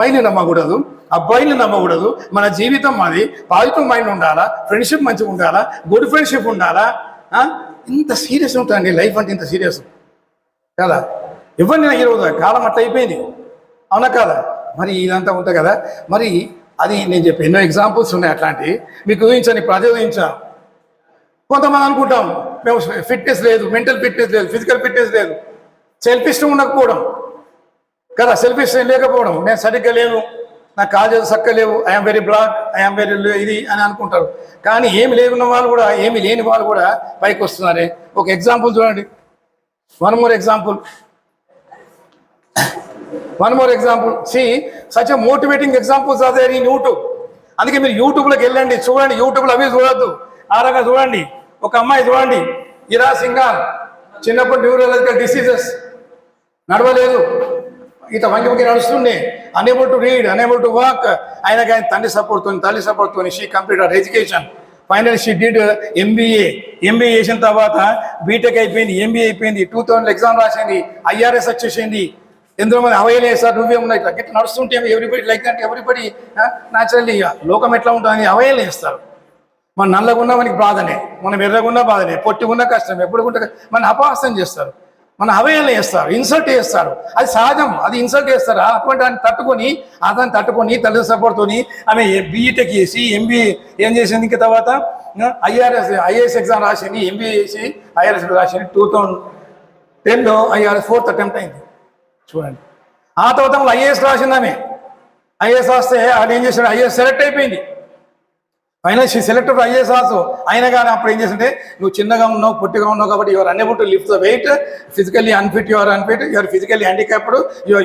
అబ్బాయిని నమ్మకూడదు, అబ్బాయిని నమ్మకూడదు. మన జీవితం మాది, పాజిటివ్ మైండ్ ఉండాలా, ఫ్రెండ్షిప్ మంచిగా ఉండాలా, గుడ్ ఫ్రెండ్షిప్ ఉండాలా. ఇంత సీరియస్ ఉంటుందండి లైఫ్ అంటే, ఇంత సీరియస్ కదా. ఎవరిని ఈరోజు కాలం అట్లా అయిపోయింది, అవునా కదా. మరి ఇదంతా ఉంటుంది కదా. మరి అది నేను చెప్పి ఎన్నో ఎగ్జాంపుల్స్ ఉన్నాయి అట్లాంటివి. మీకు ఊహించండి, ఇప్పుడు అదే ఊహించాను. కొంతమంది అనుకుంటాం మేము ఫిట్నెస్ లేదు, మెంటల్ ఫిట్నెస్ లేదు, ఫిజికల్ ఫిట్నెస్ లేదు, సెల్ఫ్ ఇష్టం ఉండకపోవడం కదా, సెల్ఫ్ ఇష్టం లేకపోవడం. నేను సరిగ్గా లేను, నాకు కాజు సక్కలేవు, I'm very black, I'm very ఇది అని అనుకుంటారు. కానీ ఏమి లేకున్న వాళ్ళు కూడా, ఏమి లేని వాళ్ళు కూడా పైకి వస్తున్నారే. ఒక ఎగ్జాంపుల్ చూడండి, one more example. See, such a motivating examples are there in YouTube. అందుకే మీరు యూట్యూబ్లోకి వెళ్ళండి, చూడండి. యూట్యూబ్లో అవి చూడద్దు, ఆరగా చూడండి. ఒక అమ్మాయి చూడండి, ఇరా సింగాల్, చిన్నప్పుడు న్యూరలాజికల్ డిసీజెస్, నడవలేదు, ఇత వంగి నడుస్తుండే, unable to read, unable to walk. ఆయనకి ఆయన తల్లి సపోర్ట్తో she complete our education. Final she did MBA చేసిన తర్వాత బీటెక్ అయిపోయింది, ఎంబీఏ అయిపోయింది, 2000 ఎగ్జామ్ రాసింది, ఐఆర్ఎస్ వచ్చేసింది. ఎంతో మంది అవైలు వేస్తారు, నువ్వే ఉన్నాయి ఇట్లా ఇట్లా నడుస్తుంటే ఎవ్రీబడి లైక్ అంటే ఎవ్రీబడి న్యాచురల్లీ లోకం ఎట్లా ఉంటుందని అవైలు వేస్తారు. మన నల్లగున్నా మనకి బాధనే, మనం ఎర్రగున్నా బాధనే, పొట్టిగున్నా కష్టం, ఎప్పుడు కూడా మన అపహాస్యం చేస్తారు, మన అవయలు వేస్తారు, ఇన్సల్ట్ చేస్తారు. అది సహజం, అది ఇన్సల్ట్ చేస్తారు. అటువంటి దాన్ని తట్టుకొని తల్లి సపోర్ట్తో ఆమె బీటెక్ చేసి ఎంబీఏ ఏం చేసింది. ఇంకా తర్వాత ఐఏఎస్ ఎగ్జామ్ రాసింది, ఎంబీఏ చేసి ఐఆర్ఎస్ రాసింది. 2010లో ఐఆర్ఎస్ 4th అటెంప్ట్ అయింది చూడండి. ఆ తర్వాత ఐఏఎస్ రాసింది ఆమె. ఐఏఎస్ రాస్తే అది ఏం చేశాడు, ఐఏఎస్ సెలెక్ట్ అయిపోయింది. Final she selected IAS also. అయినా కానీ అప్పుడు ఏం చేస్తుంటే, నువ్వు చిన్నగా ఉన్నావు, పొట్టిగా ఉన్నావు కాబట్టి your unable to lift the weight, physically unfit, your physically handicapped,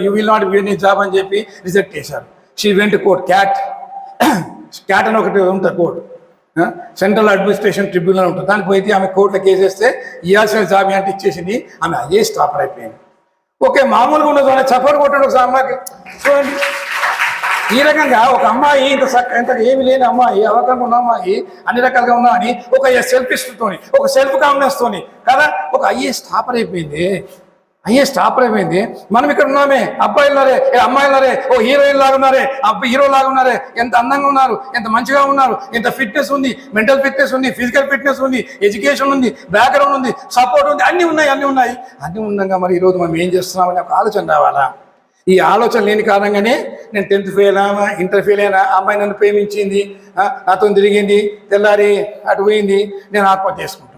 you will not win నీ జాబ్ అని చెప్పి రిజెక్ట్ చేశారు. షీ వెంట్ కోర్ట్, క్యాట్ అని ఒకటి ఉంటుంది కోర్టు, సెంట్రల్ అడ్మినిస్ట్రేషన్ ట్రిబ్యునల్ ఉంటుంది. దానికి పోయి ఆమె కోర్టులో కేసేస్తే ఇవ్వాల్సిన జాబ్ అంటే ఇచ్చేసింది. ఆమె ఐఏఎస్ టాపర్ అయిపోయింది. ఓకే, మామూలుగా ఉన్నది చప్పరు కొట్టాడు ఒక అమ్మాయికి చూడండి. ఈ రకంగా ఒక అమ్మాయి ఇంత ఏమి లేని అమ్మాయి, అవకాశం ఉన్న అమ్మాయి, అన్ని రకాలుగా ఉన్నా అని ఒక సెల్ఫ్ ఇష్టంతోని, ఒక సెల్ఫ్ కాన్ఫిడెన్స్ తోని కదా ఒక ఐఏఎస్ టాపర్ అయిపోయింది. మనం ఇక్కడ ఉన్నామే, అబ్బాయిలు ఉన్నారే, అమ్మాయిలు ఉన్నారే, ఓ హీరోయిన్ లాగా ఉన్నారే, హీరో లాగా ఉన్నారే, ఎంత అందంగా ఉన్నారు, ఎంత మంచిగా ఉన్నారు, ఎంత ఫిట్నెస్ ఉంది, మెంటల్ ఫిట్నెస్ ఉంది, ఫిజికల్ ఫిట్నెస్ ఉంది, ఎడ్యుకేషన్ ఉంది, బ్యాక్గ్రౌండ్ ఉంది, సపోర్ట్ ఉంది, అన్నీ ఉన్నాయి. ఉండగా మరి ఈరోజు మనం ఏం చేస్తున్నామని ఒక ఆలోచన రావాలా? ఈ ఆలోచన లేని కారణంగానే నేను 10th ఫెయిల్ అయినా, ఇంటర్ ఫెయిల్ అయినా, అమ్మాయి నన్ను ప్రేమించింది, నాతో తిరిగింది, తెల్లారి అటు పోయింది, నేను ఆత్మహత్య చేసుకుంటాను.